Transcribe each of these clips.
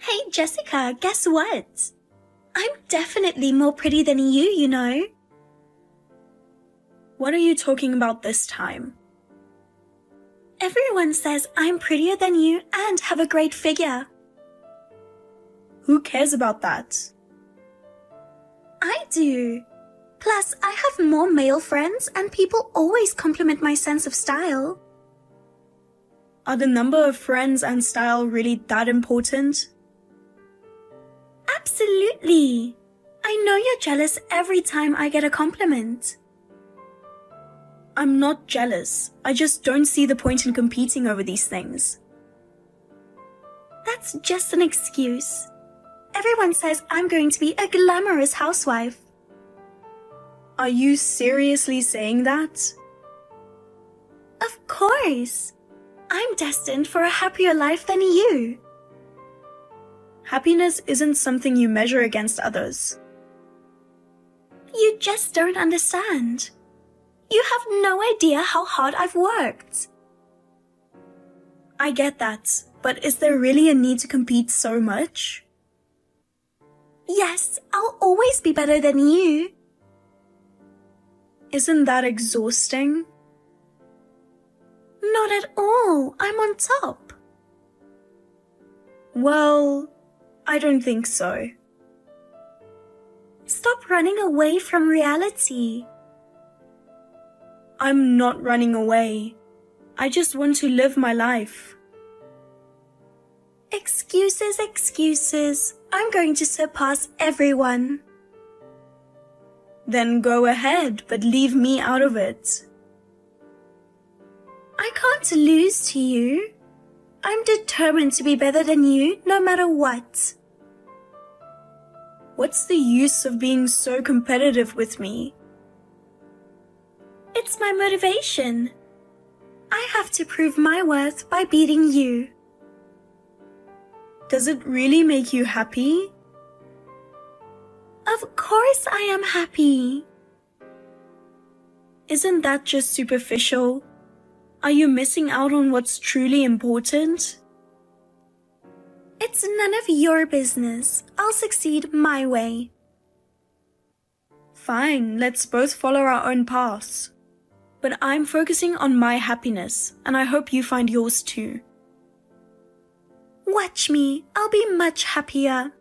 Hey Jessica, guess what? I'm definitely more pretty than you know. What are you talking about this time? Everyone says I'm prettier than you and have a great figure. Who cares about that? I do. Plus, I have more male friends and people always compliment my sense of style. Are the number of friends and style really that important? Absolutely. I know you're jealous every time I get a compliment. I'm not jealous. I just don't see the point in competing over these things. That's just an excuse. Everyone says I'm going to be a glamorous housewife. Are you seriously saying that? Of course. I'm destined for a happier life than you. Happiness isn't something you measure against others. You just don't understand. You have no idea how hard I've worked. I get that, but is there really a need to compete so much? Yes, I'll always be better than you. Isn't that exhausting? Not at all. I'm on top. Well, I don't think so. Stop running away from reality. I'm not running away. I just want to live my life. Excuses, excuses. I'm going to surpass everyone. Then go ahead, but leave me out of it. I can't lose to you. I'm determined to be better than you, no matter what. What's the use of being so competitive with me? It's my motivation. I have to prove my worth by beating you. Does it really make you happy? Of course I am happy. Isn't that just superficial? Are you missing out on what's truly important? It's none of your business. I'll succeed my way. Fine, let's both follow our own paths. But I'm focusing on my happiness, and I hope you find yours too. Watch me, I'll be much happier.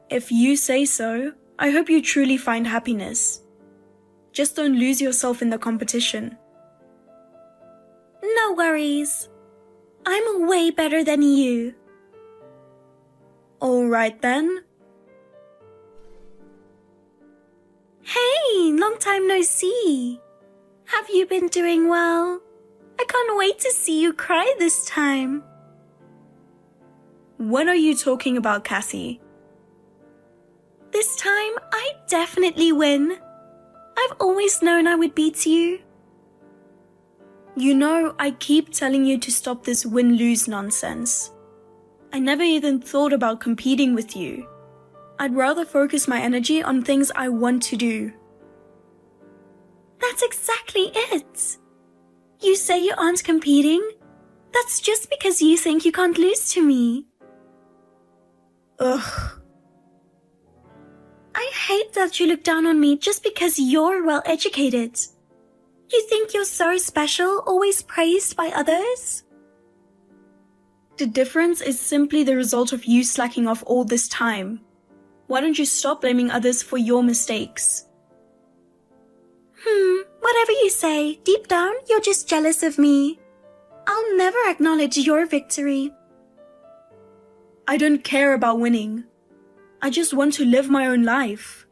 If you say so, I hope you truly find happiness. Just don't lose yourself in the competition. No worries. I'm way better than you. All right then. Hey, long time no see. Have you been doing well? I can't wait to see you cry this time. What are you talking about, Cassie? This time, I definitely win. I've always known I would beat you. You know, I keep telling you to stop this win-lose nonsense. I never even thought about competing with you. I'd rather focus my energy on things I want to do. That's exactly it. You say you aren't competing? That's just because you think you can't lose to me. Ugh. I hate that you look down on me just because you're well educated. You think you're so special, always praised by others? The difference is simply the result of you slacking off all this time. Why don't you stop blaming others for your mistakes? Whatever you say, deep down, you're just jealous of me. I'll never acknowledge your victory. I don't care about winning. I just want to live my own life.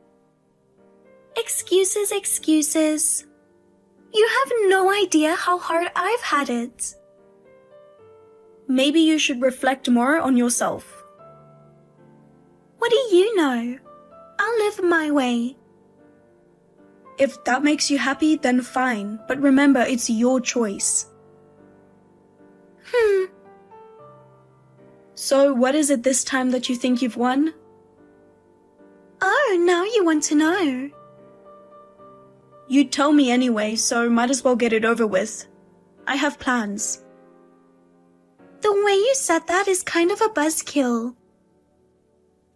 Excuses, excuses. You have no idea how hard I've had it. Maybe you should reflect more on yourself. What do you know? I'll live my way. If that makes you happy, then fine. But remember, it's your choice. So, what is it this time that you think you've won? Oh, now you want to know. You'd tell me anyway, so might as well get it over with. I have plans. The way you said that is kind of a buzzkill.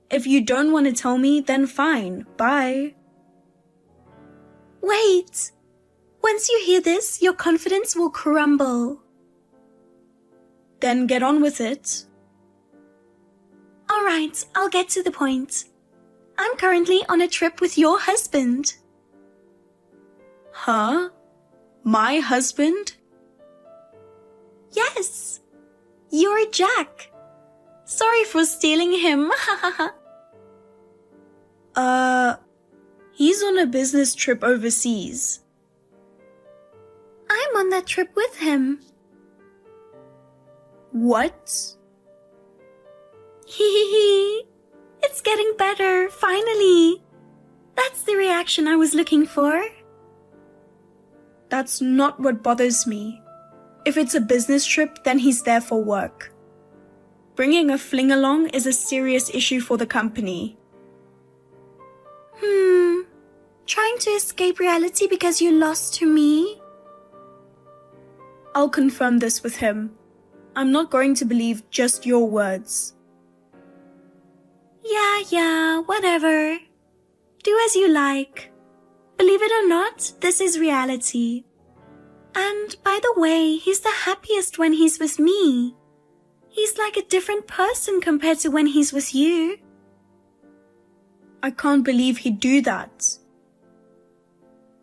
If you don't want to tell me, then fine. Bye. Wait. Once you hear this, your confidence will crumble. Then get on with it. Alright, I'll get to the point. I'm currently on a trip with your husband. Huh? My husband? Yes. You're Jack. Sorry for stealing him. He's on a business trip overseas. I'm on that trip with him. What? Hehehe. It's getting better, finally. That's the reaction I was looking for. That's not what bothers me. If it's a business trip, then he's there for work. Bringing a fling along is a serious issue for the company. Trying to escape reality because you lost to me? I'll confirm this with him. I'm not going to believe just your words. Yeah, whatever. Do as you like. Believe it or not, this is reality. And by the way, he's the happiest when he's with me. He's like a different person compared to when he's with you. I can't believe he'd do that.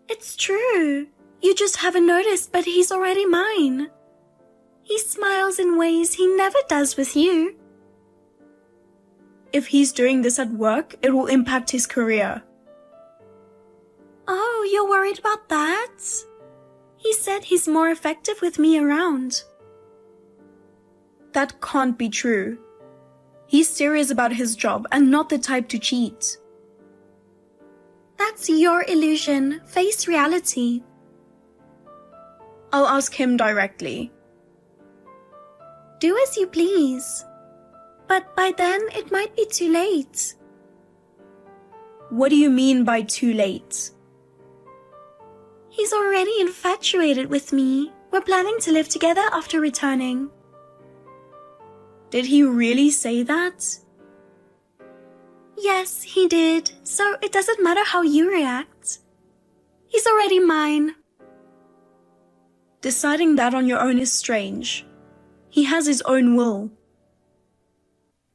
It's true. You just haven't noticed, but he's already mine. He smiles in ways he never does with you. If he's doing this at work, it will impact his career. Oh, you're worried about that? He said he's more effective with me around. That can't be true. He's serious about his job and not the type to cheat. That's your illusion. Face reality. I'll ask him directly. Do as you please. But by then, it might be too late. What do you mean by too late? He's already infatuated with me. We're planning to live together after returning. Did he really say that? Yes, he did. So it doesn't matter how you react. He's already mine. Deciding that on your own is strange. He has his own will.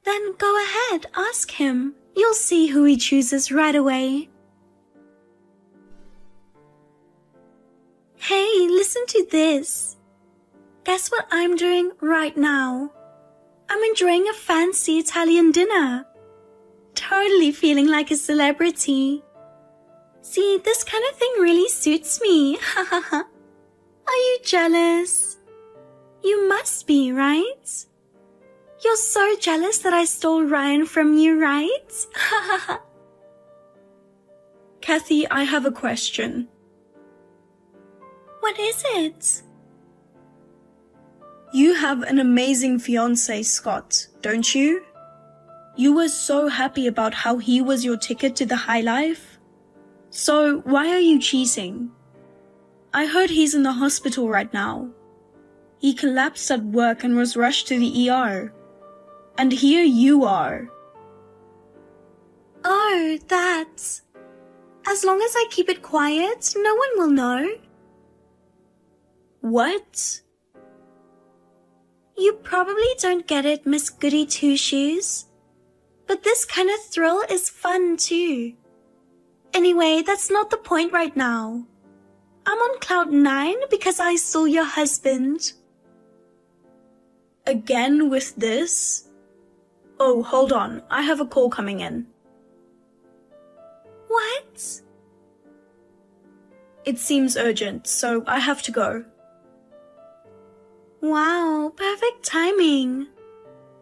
Then go ahead, ask him. You'll see who he chooses right away. Hey, listen to this. Guess what I'm doing right now? I'm enjoying a fancy Italian dinner. Totally feeling like a celebrity. See, this kind of thing really suits me. Are you jealous? You must be, right? You're so jealous that I stole Ryan from you, right? Kathy, I have a question. What is it? You have an amazing fiancé, Scott, don't you? You were so happy about how he was your ticket to the high life. So why are you cheating? I heard he's in the hospital right now. He collapsed at work and was rushed to the ER. And here you are. Oh, that. As long as I keep it quiet, no one will know. What? You probably don't get it, Miss Goody Two-Shoes. But this kind of thrill is fun too. Anyway, that's not the point right now. I'm on cloud 9 because I saw your husband. Again with this? Oh, hold on. I have a call coming in. What? It seems urgent, so I have to go. Wow, perfect timing.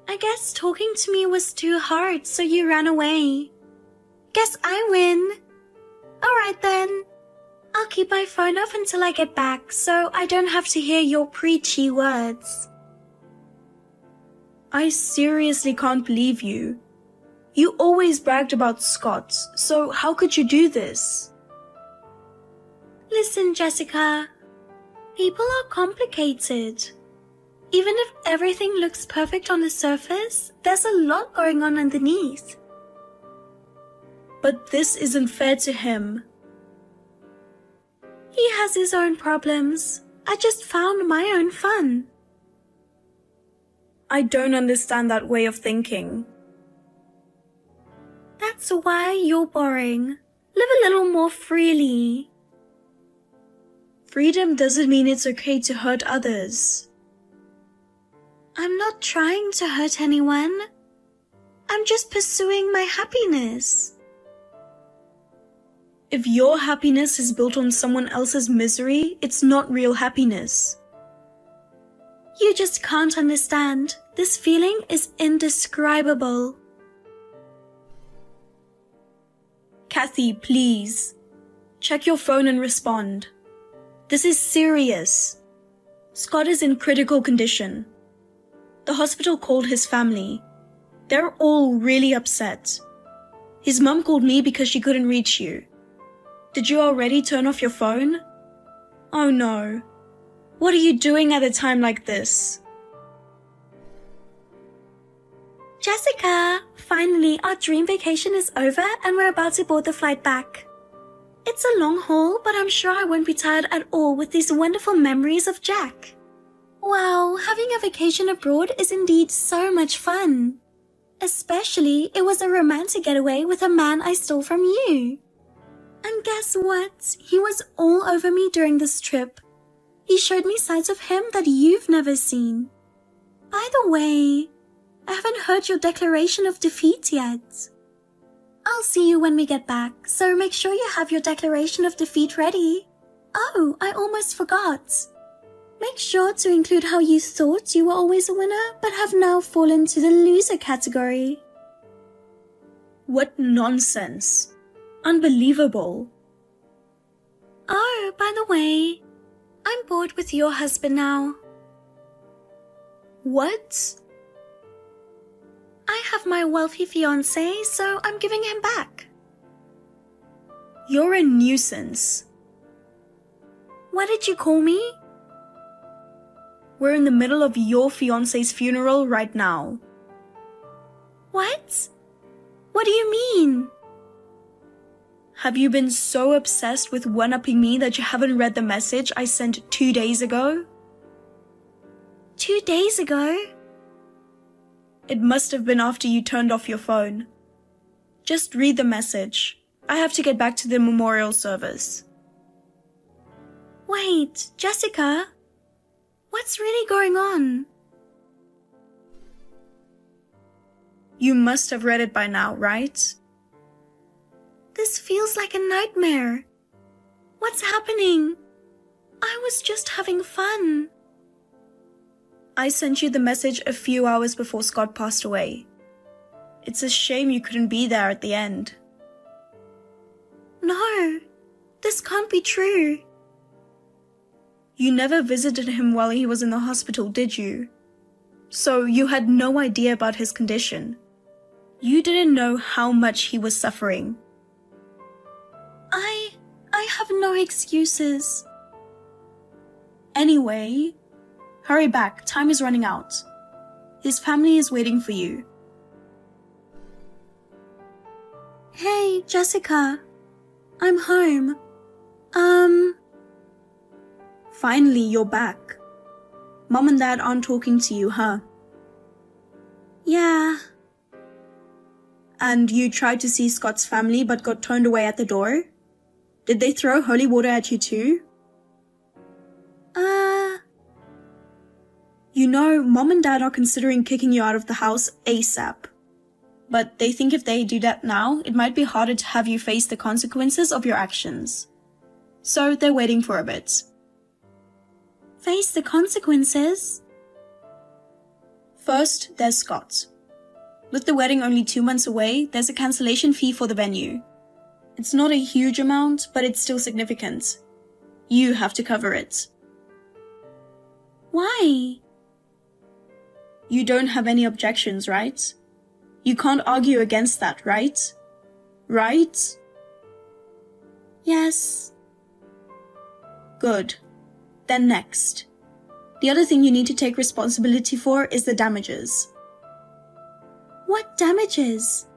I guess talking to me was too hard, so you ran away. Guess I win. Alright then. I'll keep my phone off until I get back, so I don't have to hear your preachy words. I seriously can't believe you. You always bragged about Scott, so how could you do this? Listen, Jessica. People are complicated. Even if everything looks perfect on the surface, there's a lot going on underneath. But this isn't fair to him. He has his own problems. I just found my own fun. I don't understand that way of thinking. That's why you're boring. Live a little more freely. Freedom doesn't mean it's okay to hurt others. I'm not trying to hurt anyone. I'm just pursuing my happiness. If your happiness is built on someone else's misery, it's not real happiness. You just can't understand. This feeling is indescribable. Kathy, please. Check your phone and respond. This is serious. Scott is in critical condition. The hospital called his family. They're all really upset. His mum called me because she couldn't reach you. Did you already turn off your phone? Oh no. What are you doing at a time like this? Jessica, finally our dream vacation is over and we're about to board the flight back. It's a long haul, but I'm sure I won't be tired at all with these wonderful memories of Jack. Wow, having a vacation abroad is indeed so much fun. Especially, it was a romantic getaway with a man I stole from you. And guess what? He was all over me during this trip. He showed me sides of him that you've never seen. By the way, I haven't heard your declaration of defeat yet. I'll see you when we get back, so make sure you have your declaration of defeat ready. Oh, I almost forgot. Make sure to include how you thought you were always a winner, but have now fallen to the loser category. What nonsense. Unbelievable. Oh, by the way, I'm bored with your husband now. What? I have my wealthy fiancé, so I'm giving him back. You're a nuisance. What did you call me? We're in the middle of your fiancé's funeral right now. What? What do you mean? Have you been so obsessed with one-upping me that you haven't read the message I sent 2 days ago? 2 days ago? It must have been after you turned off your phone. Just read the message. I have to get back to the memorial service. Wait, Jessica? What's really going on? You must have read it by now, right? This feels like a nightmare. What's happening? I was just having fun. I sent you the message a few hours before Scott passed away. It's a shame you couldn't be there at the end. No, this can't be true. You never visited him while he was in the hospital, did you? So you had no idea about his condition. You didn't know how much he was suffering. I have no excuses. Anyway, hurry back, time is running out. His family is waiting for you. Hey, Jessica. I'm home. Finally, you're back. Mom and Dad aren't talking to you, huh? Yeah. And you tried to see Scott's family but got turned away at the door? Did they throw holy water at you too? You know, Mom and Dad are considering kicking you out of the house ASAP. But they think if they do that now, it might be harder to have you face the consequences of your actions. So they're waiting for a bit. Face the consequences? First, there's Scott. With the wedding only 2 months away, there's a cancellation fee for the venue. It's not a huge amount, but it's still significant. You have to cover it. Why? You don't have any objections, right? You can't argue against that, right? Right? Yes. Good. Then next. The other thing you need to take responsibility for is the damages. What damages?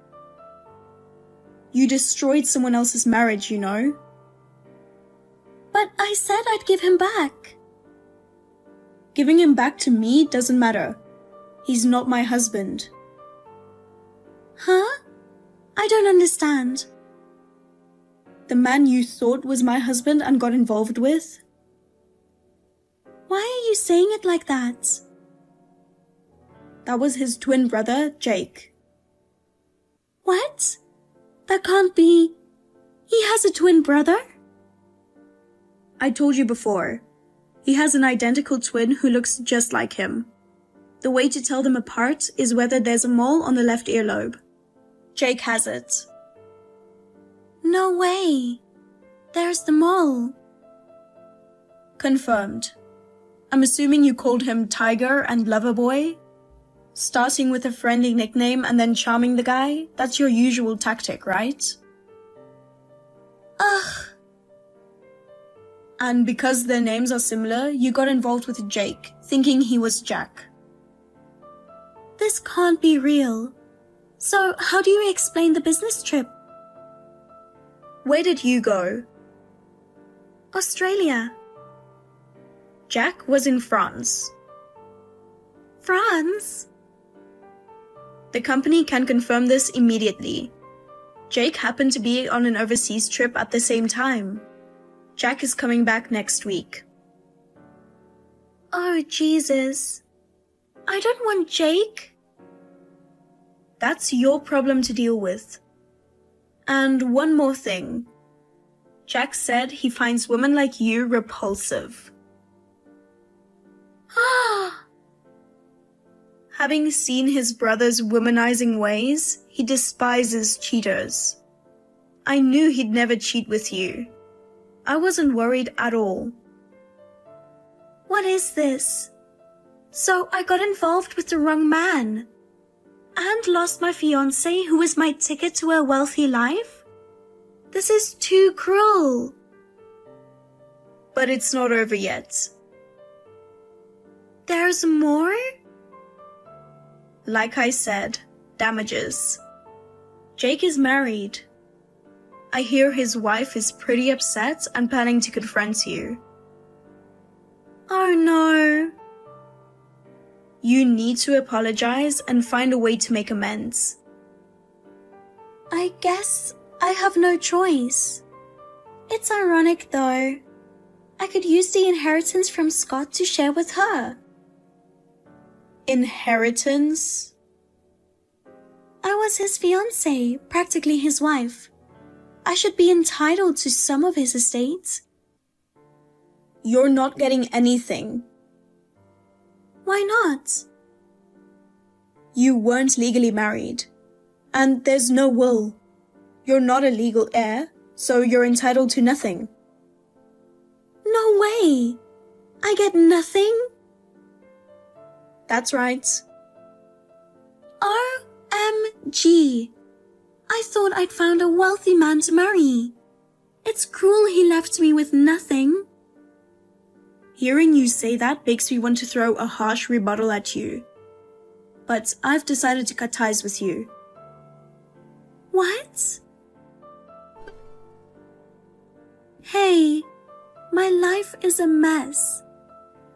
You destroyed someone else's marriage, you know. But I said I'd give him back. Giving him back to me doesn't matter. He's not my husband. Huh? I don't understand. The man you thought was my husband and got involved with? Why are you saying it like that? That was his twin brother, Jake. What? That can't be. He has a twin brother? I told you before. He has an identical twin who looks just like him. The way to tell them apart is whether there's a mole on the left earlobe. Jake has it. No way. There's the mole. Confirmed. I'm assuming you called him Tiger and Loverboy? Starting with a friendly nickname and then charming the guy? That's your usual tactic, right? Ugh. And because their names are similar, you got involved with Jake, thinking he was Jack. This can't be real. So how do you explain the business trip? Where did you go? Australia. Jack was in France. France? The company can confirm this immediately. Jake happened to be on an overseas trip at the same time. Jack is coming back next week. Oh, Jesus. I don't want Jake. That's your problem to deal with. And one more thing. Jack said he finds women like you repulsive. Ah! Having seen his brother's womanizing ways, he despises cheaters. I knew he'd never cheat with you. I wasn't worried at all. What is this? So I got involved with the wrong man and lost my fiancé who was my ticket to a wealthy life? This is too cruel. But it's not over yet. There's more? Like I said, damages. Jake is married. I hear his wife is pretty upset and planning to confront you. Oh no. You need to apologize and find a way to make amends. I guess I have no choice. It's ironic though. I could use the inheritance from Scott to share with her. Inheritance? I was his fiancée, practically his wife. I should be entitled to some of his estate. You're not getting anything. Why not? You weren't legally married. And there's no will. You're not a legal heir, so you're entitled to nothing. No way! I get nothing? That's right. OMG! I thought I'd found a wealthy man to marry. It's cruel he left me with nothing. Hearing you say that makes me want to throw a harsh rebuttal at you. But I've decided to cut ties with you. What? Hey, my life is a mess.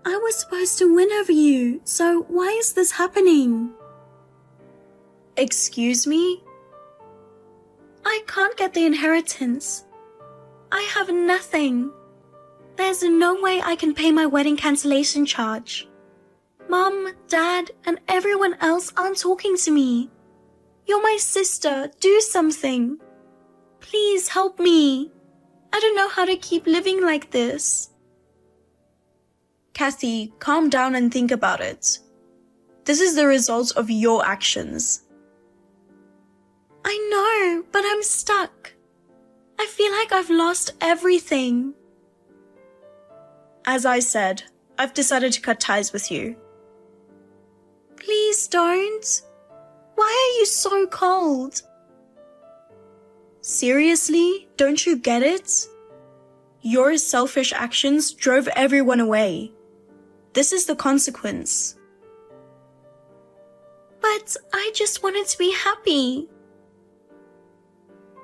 I was supposed to win over you, so why is this happening? Excuse me? I can't get the inheritance. I have nothing. There's no way I can pay my wedding cancellation charge. Mom, Dad, and everyone else aren't talking to me. You're my sister. Do something. Please help me. I don't know how to keep living like this. Kathy, calm down and think about it. This is the result of your actions. I know, but I'm stuck. I feel like I've lost everything. As I said, I've decided to cut ties with you. Please don't. Why are you so cold? Seriously? Don't you get it? Your selfish actions drove everyone away. This is the consequence. But I just wanted to be happy.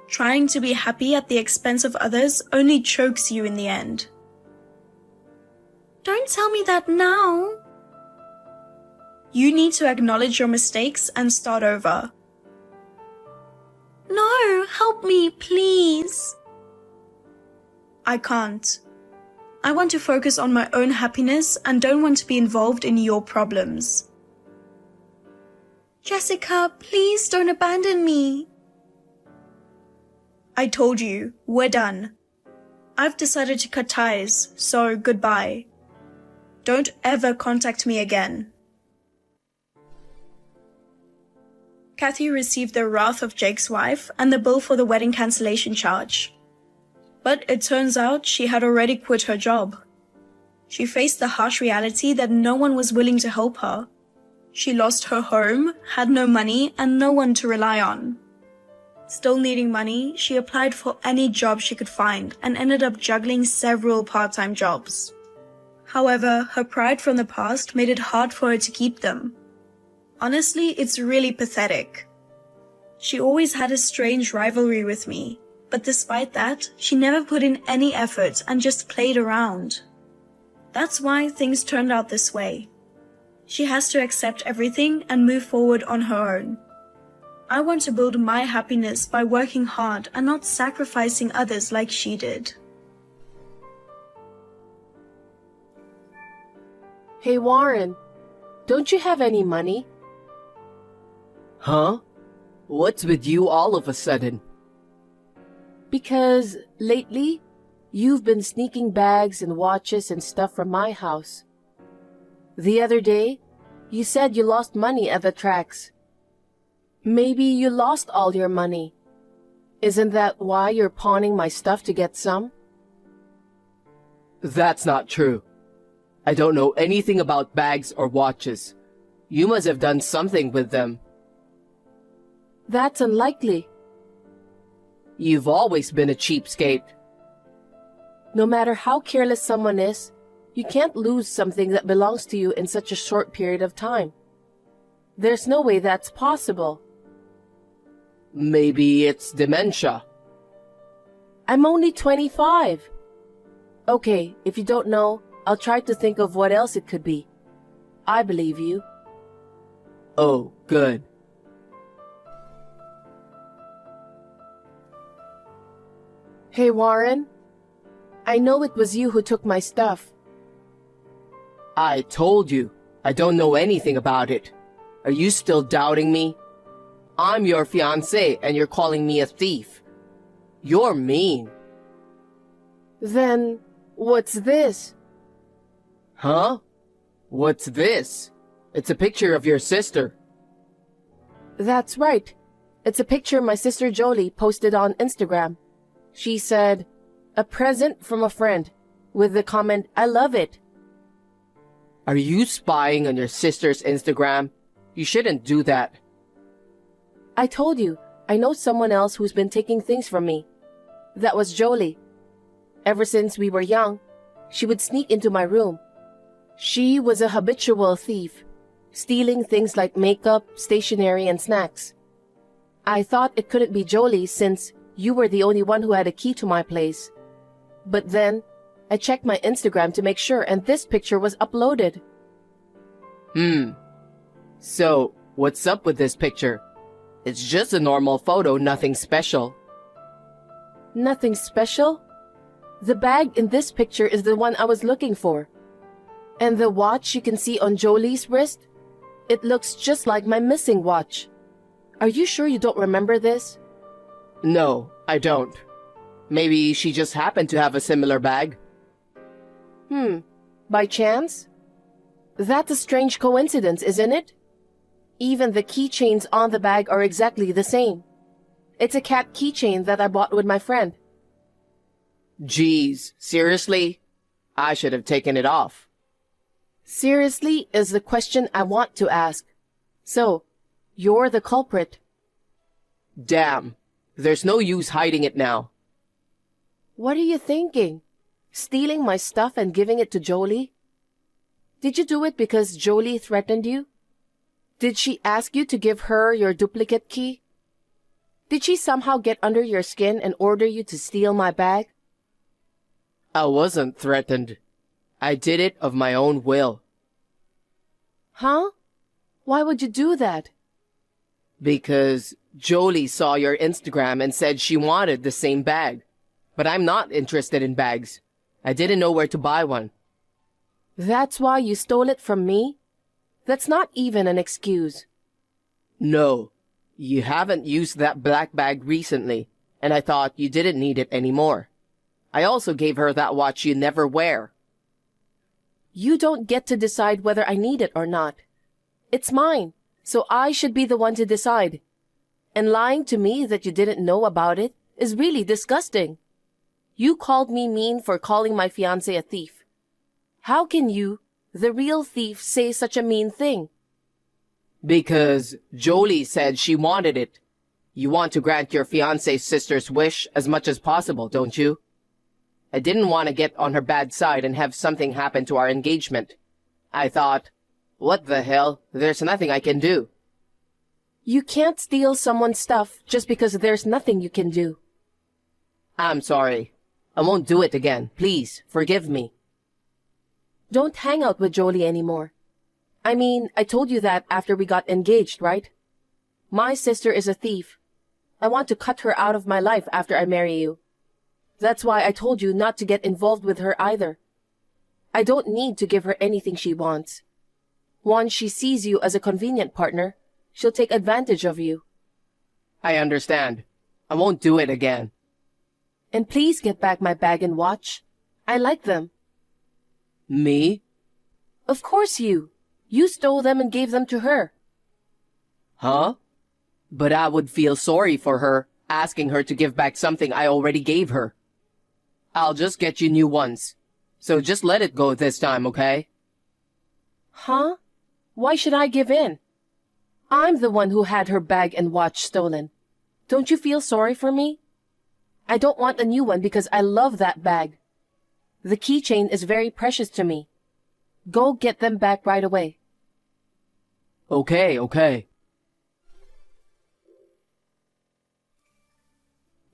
Trying to be happy at the expense of others only chokes you in the end. Don't tell me that now. You need to acknowledge your mistakes and start over. No, help me, please. I can't. I want to focus on my own happiness and don't want to be involved in your problems. Jessica, please don't abandon me. I told you, we're done. I've decided to cut ties, so goodbye. Don't ever contact me again. Kathy received the wrath of Jake's wife and the bill for the wedding cancellation charge. But it turns out she had already quit her job. She faced the harsh reality that no one was willing to help her. She lost her home, had no money, and no one to rely on. Still needing money, she applied for any job she could find and ended up juggling several part-time jobs. However, her pride from the past made it hard for her to keep them. Honestly, it's really pathetic. She always had a strange rivalry with me, but despite that, she never put in any effort and just played around. That's why things turned out this way. She has to accept everything and move forward on her own. I want to build my happiness by working hard and not sacrificing others like she did. Hey Warren, don't you have any money? Huh? What's with you all of a sudden? Because lately, you've been sneaking bags and watches and stuff from my house. The other day, you said you lost money at the tracks. Maybe you lost all your money. Isn't that why you're pawning my stuff to get some? That's not true. I don't know anything about bags or watches. You must have done something with them. That's unlikely. You've always been a cheapskate. No matter how careless someone is, you can't lose something that belongs to you in such a short period of time. There's no way that's possible. Maybe it's dementia. I'm only 25. Okay, if you don't know, I'll try to think of what else it could be. I believe you. Oh, good. Hey Warren, I know it was you who took my stuff. I told you, I don't know anything about it. Are you still doubting me? I'm your fiancé and you're calling me a thief. You're mean. Then, what's this? Huh? What's this? It's a picture of your sister. That's right. It's a picture my sister Jolie posted on Instagram. She said, "A present from a friend," with the comment, "I love it." Are you spying on your sister's Instagram? You shouldn't do that. I told you, I know someone else who's been taking things from me. That was Jolie. Ever since we were young, she would sneak into my room. She was a habitual thief, stealing things like makeup, stationery, and snacks. I thought it couldn't be Jolie since you were the only one who had a key to my place. But then, I checked my Instagram to make sure and this picture was uploaded. So, what's up with this picture? It's just a normal photo, nothing special. Nothing special? The bag in this picture is the one I was looking for. And the watch you can see on Jolie's wrist? It looks just like my missing watch. Are you sure you don't remember this? No, I don't. Maybe she just happened to have a similar bag. By chance? That's a strange coincidence, isn't it? Even the keychains on the bag are exactly the same. It's a cat keychain that I bought with my friend. Geez, seriously? I should have taken it off. Seriously is the question I want to ask. So, you're the culprit. Damn, there's no use hiding it now. What are you thinking? Stealing my stuff and giving it to Jolie? Did you do it because Jolie threatened you? Did she ask you to give her your duplicate key? Did she somehow get under your skin and order you to steal my bag? I wasn't threatened. I did it of my own will. Huh? Why would you do that? Because Jolie saw your Instagram and said she wanted the same bag. But I'm not interested in bags. I didn't know where to buy one. That's why you stole it from me? That's not even an excuse. No, you haven't used that black bag recently, and I thought you didn't need it anymore. I also gave her that watch you never wear. You don't get to decide whether I need it or not. It's mine, so I should be the one to decide. And lying to me that you didn't know about it is really disgusting. You called me mean for calling my fiancé a thief. How can you, the real thief, say such a mean thing? Because Jolie said she wanted it. You want to grant your fiancé's sister's wish as much as possible, don't you? I didn't want to get on her bad side and have something happen to our engagement. I thought, what the hell, there's nothing I can do. You can't steal someone's stuff just because there's nothing you can do. I'm sorry. I won't do it again. Please, forgive me. Don't hang out with Jolie anymore. I mean, I told you that after we got engaged, right? My sister is a thief. I want to cut her out of my life after I marry you. That's why I told you not to get involved with her either. I don't need to give her anything she wants. Once she sees you as a convenient partner, she'll take advantage of you. I understand. I won't do it again. And please get back my bag and watch. I like them. Me? Of course you. You stole them and gave them to her. Huh? But I would feel sorry for her, asking her to give back something I already gave her. I'll just get you new ones. So just let it go this time, okay? Huh? Why should I give in? I'm the one who had her bag and watch stolen. Don't you feel sorry for me? I don't want a new one because I love that bag. The keychain is very precious to me. Go get them back right away. Okay.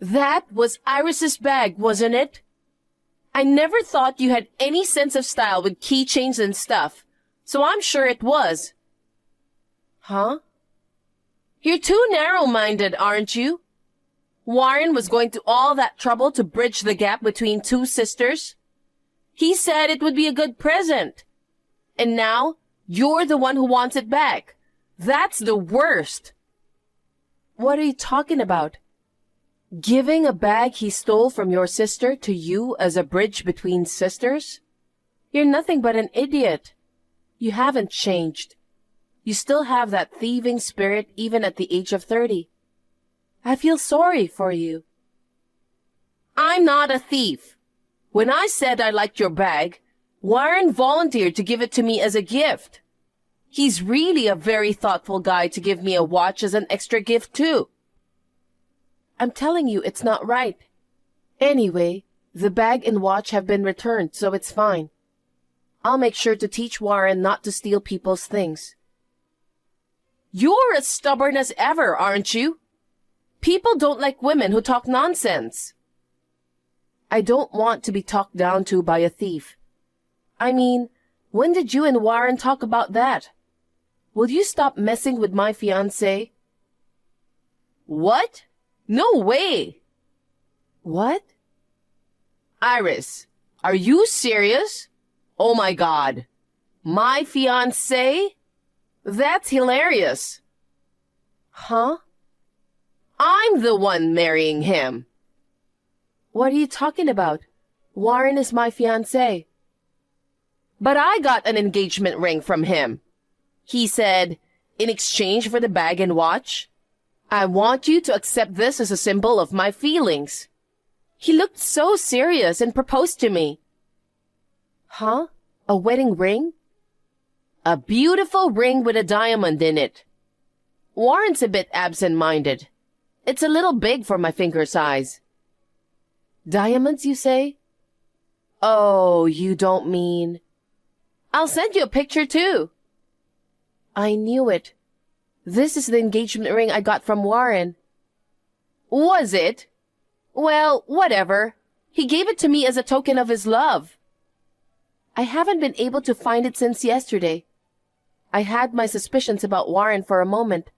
That was Iris's bag, wasn't it? I never thought you had any sense of style with keychains and stuff, so I'm sure it was. Huh? You're too narrow-minded, aren't you? Warren was going to all that trouble to bridge the gap between two sisters. He said it would be a good present. And now, you're the one who wants it back. That's the worst. What are you talking about? Giving a bag he stole from your sister to you as a bridge between sisters? You're nothing but an idiot. You haven't changed. You still have that thieving spirit even at the age of 30. I feel sorry for you. I'm not a thief. When I said I liked your bag, Warren volunteered to give it to me as a gift. He's really a very thoughtful guy to give me a watch as an extra gift too. I'm telling you, it's not right. Anyway, the bag and watch have been returned, so it's fine. I'll make sure to teach Warren not to steal people's things. You're as stubborn as ever, aren't you? People don't like women who talk nonsense. I don't want to be talked down to by a thief. I mean, when did you and Warren talk about that? Will you stop messing with my fiancé? What? No way! What? Iris, are you serious? Oh my God. My fiancé? That's hilarious. Huh? I'm the one marrying him. What are you talking about? Warren is my fiancé. But I got an engagement ring from him. He said, in exchange for the bag and watch, I want you to accept this as a symbol of my feelings. He looked so serious and proposed to me. Huh? A wedding ring? A beautiful ring with a diamond in it. Warren's a bit absent-minded. It's a little big for my finger size. Diamonds, you say? Oh, you don't mean... I'll send you a picture too. I knew it. This is the engagement ring I got from Warren. Was it? Well, whatever. He gave it to me as a token of his love. I haven't been able to find it since yesterday. I had my suspicions about Warren for a moment,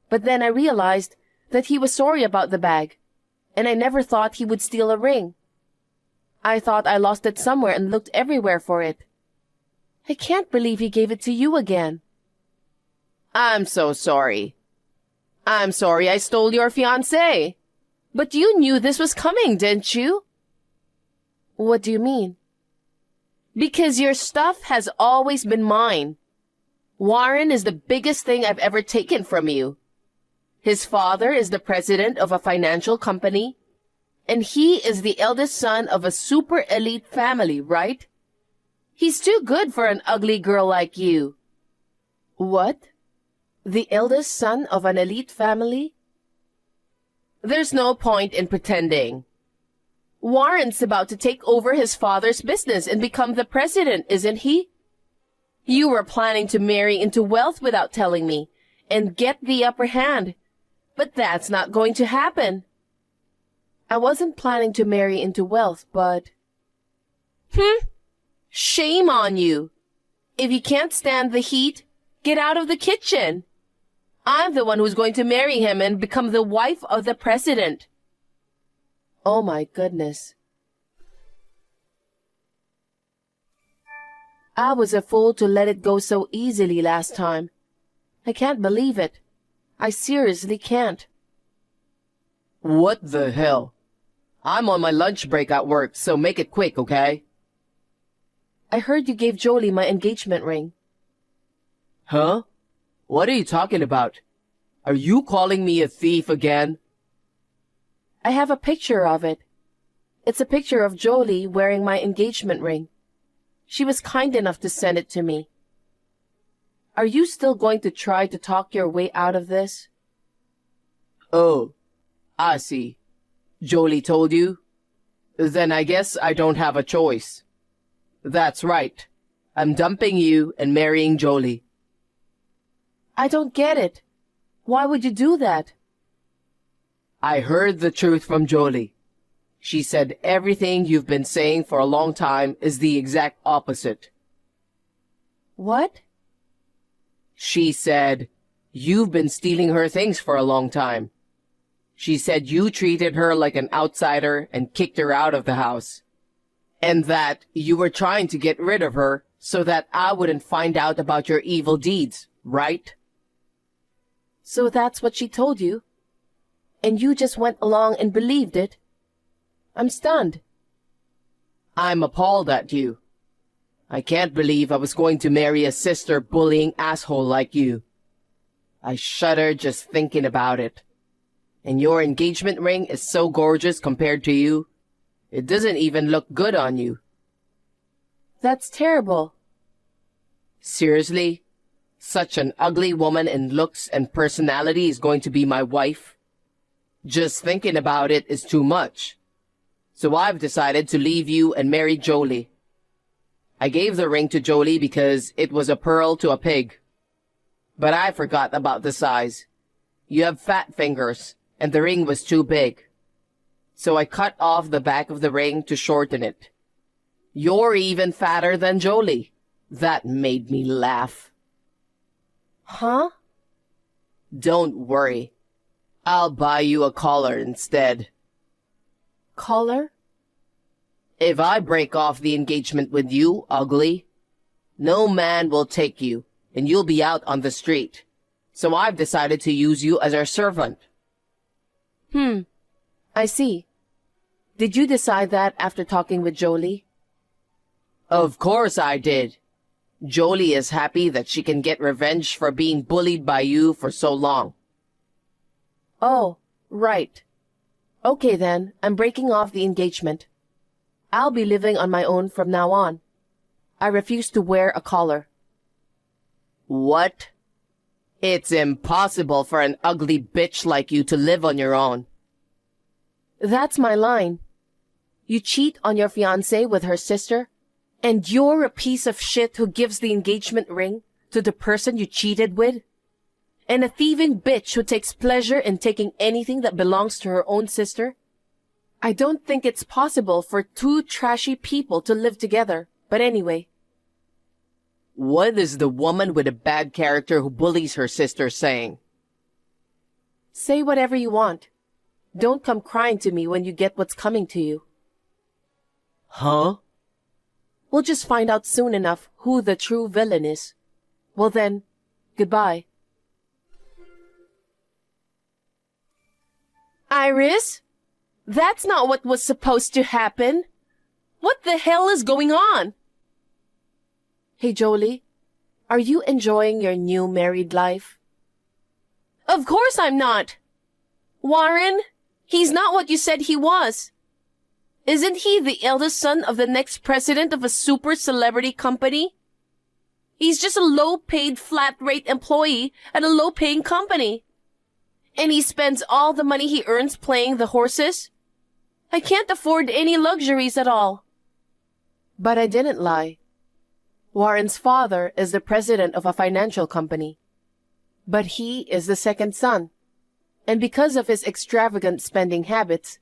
but then I realized that he was sorry about the bag, and I never thought he would steal a ring. I thought I lost it somewhere and looked everywhere for it. I can't believe he gave it to you again. I'm so sorry. I'm sorry I stole your fiancé. But you knew this was coming, didn't you? What do you mean? Because your stuff has always been mine. Warren is the biggest thing I've ever taken from you. His father is the president of a financial company, and he is the eldest son of a super elite family, right? He's too good for an ugly girl like you. What? The eldest son of an elite family? There's no point in pretending. Warren's about to take over his father's business and become the president, isn't he? You were planning to marry into wealth without telling me and get the upper hand, but that's not going to happen. I wasn't planning to marry into wealth, but... Shame on you. If you can't stand the heat, get out of the kitchen. I'm the one who's going to marry him and become the wife of the president. Oh my goodness. I was a fool to let it go so easily last time. I can't believe it. I seriously can't. What the hell? I'm on my lunch break at work, so make it quick, okay? I heard you gave Jolie my engagement ring. Huh? What are you talking about? Are you calling me a thief again? I have a picture of it. It's a picture of Jolie wearing my engagement ring. She was kind enough to send it to me. Are you still going to try to talk your way out of this? Oh, I see. Jolie told you? Then I guess I don't have a choice. That's right. I'm dumping you and marrying Jolie. I don't get it. Why would you do that? I heard the truth from Jolie. She said everything you've been saying for a long time is the exact opposite. What? She said you've been stealing her things for a long time. She said you treated her like an outsider and kicked her out of the house. And that you were trying to get rid of her so that I wouldn't find out about your evil deeds, right? So that's what she told you? And you just went along and believed it? I'm stunned. I'm appalled at you. I can't believe I was going to marry a sister-bullying asshole like you. I shudder just thinking about it. And your engagement ring is so gorgeous compared to you. It doesn't even look good on you. That's terrible. Seriously? Such an ugly woman in looks and personality is going to be my wife? Just thinking about it is too much. So I've decided to leave you and marry Jolie. I gave the ring to Jolie because it was a pearl to a pig. But I forgot about the size. You have fat fingers, and the ring was too big. So I cut off the back of the ring to shorten it. You're even fatter than Jolie. That made me laugh. Huh? Don't worry. I'll buy you a collar instead. Collar? If I break off the engagement with you, ugly, no man will take you, and you'll be out on the street. So I've decided to use you as our servant. I see. Did you decide that after talking with Jolie? Of course I did. Jolie is happy that she can get revenge for being bullied by you for so long. Oh, right. Okay then, I'm breaking off the engagement. I'll be living on my own from now on. I refuse to wear a collar. What? It's impossible for an ugly bitch like you to live on your own. That's my line. You cheat on your fiancée with her sister, And you're a piece of shit who gives the engagement ring to the person you cheated with? And a thieving bitch who takes pleasure in taking anything that belongs to her own sister? I don't think it's possible for two trashy people to live together, but anyway. What is the woman with a bad character who bullies her sister saying? Say whatever you want. Don't come crying to me when you get what's coming to you. Huh? We'll just find out soon enough who the true villain is. Well then, goodbye. Iris? That's not what was supposed to happen. What the hell is going on? Hey Jolie, are you enjoying your new married life? Of course I'm not. Warren, he's not what you said he was. Isn't he the eldest son of the next president of a super celebrity company? He's just a low-paid flat-rate employee at a low-paying company. And he spends all the money he earns playing the horses. I can't afford any luxuries at all. But I didn't lie. Warren's father is the president of a financial company. But he is the second son. And because of his extravagant spending habits,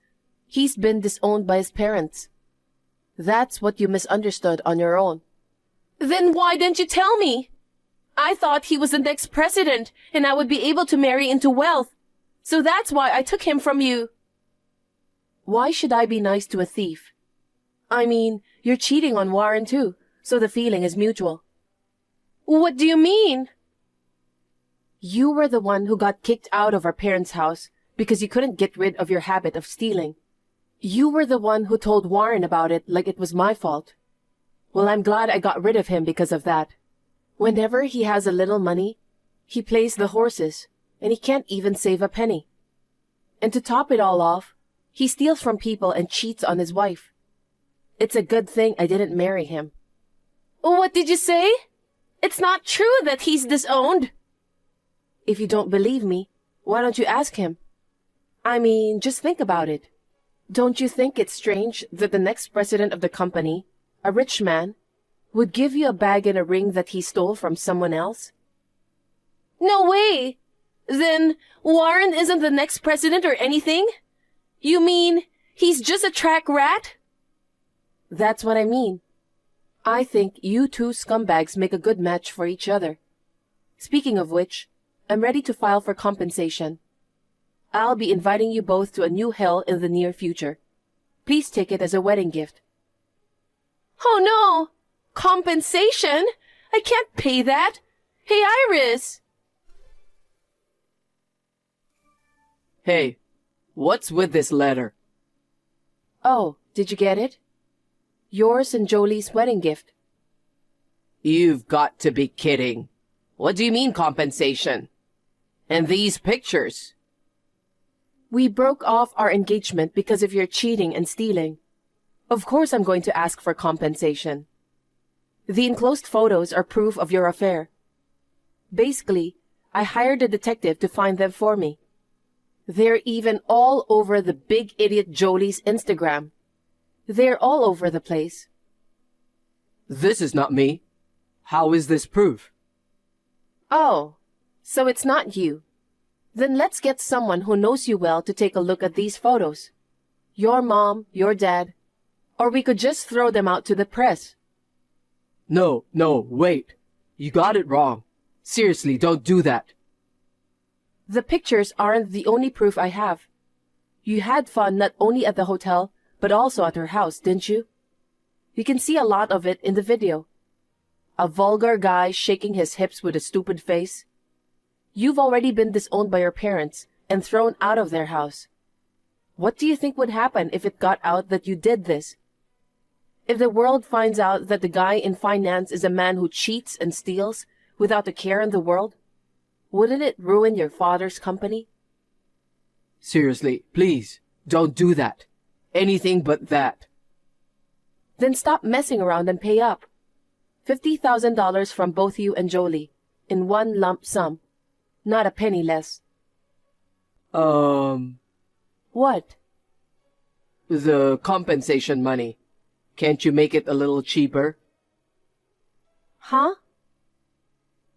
he's been disowned by his parents. That's what you misunderstood on your own. Then why didn't you tell me? I thought he was the next president and I would be able to marry into wealth. So that's why I took him from you. Why should I be nice to a thief? I mean, you're cheating on Warren too, so the feeling is mutual. What do you mean? You were the one who got kicked out of our parents' house because you couldn't get rid of your habit of stealing. You were the one who told Warren about it like it was my fault. Well, I'm glad I got rid of him because of that. Whenever he has a little money, he plays the horses, and he can't even save a penny. And to top it all off, he steals from people and cheats on his wife. It's a good thing I didn't marry him. What did you say? It's not true that he's disowned. If you don't believe me, why don't you ask him? I mean, just think about it. Don't you think it's strange that the next president of the company, a rich man, would give you a bag and a ring that he stole from someone else? No way! Then Warren isn't the next president or anything? You mean he's just a track rat? That's what I mean. I think you two scumbags make a good match for each other. Speaking of which, I'm ready to file for compensation. I'll be inviting you both to a new hell in the near future. Please take it as a wedding gift. Oh no! Compensation? I can't pay that. Hey, Iris! Hey, what's with this letter? Oh, did you get it? Yours and Jolie's wedding gift. You've got to be kidding. What do you mean compensation? And these pictures? We broke off our engagement because of your cheating and stealing. Of course I'm going to ask for compensation. The enclosed photos are proof of your affair. Basically, I hired a detective to find them for me. They're even all over the big idiot Jolie's Instagram. They're all over the place. This is not me. How is this proof? Oh, so it's not you. Then let's get someone who knows you well to take a look at these photos. Your mom, your dad. Or we could just throw them out to the press. No, wait. You got it wrong. Seriously, don't do that. The pictures aren't the only proof I have. You had fun not only at the hotel, but also at her house, didn't you? You can see a lot of it in the video. A vulgar guy shaking his hips with a stupid face. You've already been disowned by your parents and thrown out of their house. What do you think would happen if it got out that you did this? If the world finds out that the guy in finance is a man who cheats and steals without a care in the world, wouldn't it ruin your father's company? Seriously, please, don't do that. Anything but that. Then stop messing around and pay up. $50,000 from both you and Jolie, in one lump sum. Not a penny less. What? The compensation money. Can't you make it a little cheaper? Huh?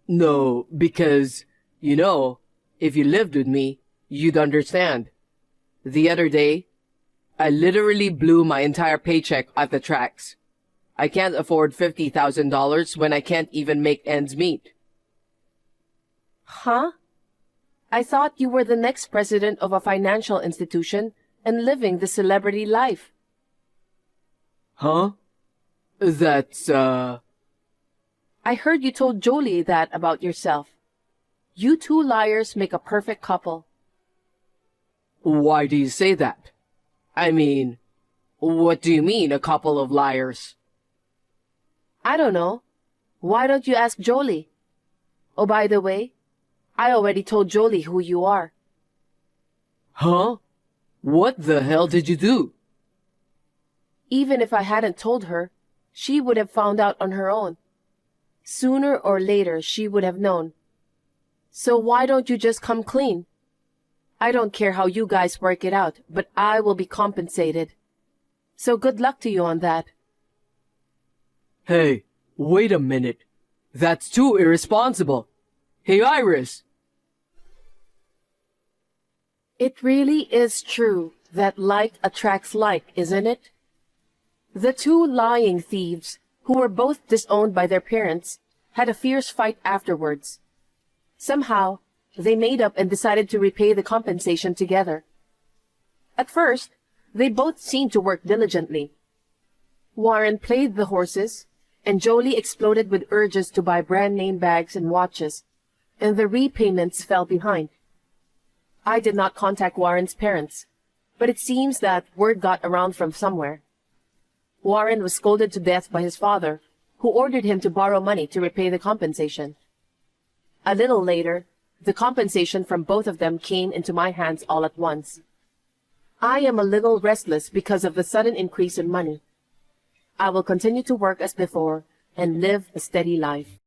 No, because, if you lived with me, you'd understand. The other day, I literally blew my entire paycheck at the tracks. I can't afford $50,000 when I can't even make ends meet. Huh? I thought you were the next president of a financial institution and living the celebrity life. Huh? That's, I heard you told Jolie that about yourself. You two liars make a perfect couple. Why do you say that? I mean, what do you mean, a couple of liars? I don't know. Why don't you ask Jolie? Oh, by the way, I already told Jolie who you are. Huh? What the hell did you do? Even if I hadn't told her, she would have found out on her own. Sooner or later, she would have known. So why don't you just come clean? I don't care how you guys work it out, but I will be compensated. So good luck to you on that. Hey, wait a minute. That's too irresponsible. Hey, Iris! It really is true that like attracts like, isn't it? The two lying thieves, who were both disowned by their parents, had a fierce fight afterwards. Somehow, they made up and decided to repay the compensation together. At first, they both seemed to work diligently. Warren played the horses, and Jolie exploded with urges to buy brand-name bags and watches, and the repayments fell behind. I did not contact Warren's parents, but it seems that word got around from somewhere. Warren was scolded to death by his father, who ordered him to borrow money to repay the compensation. A little later, the compensation from both of them came into my hands all at once. I am a little restless because of the sudden increase in money. I will continue to work as before and live a steady life.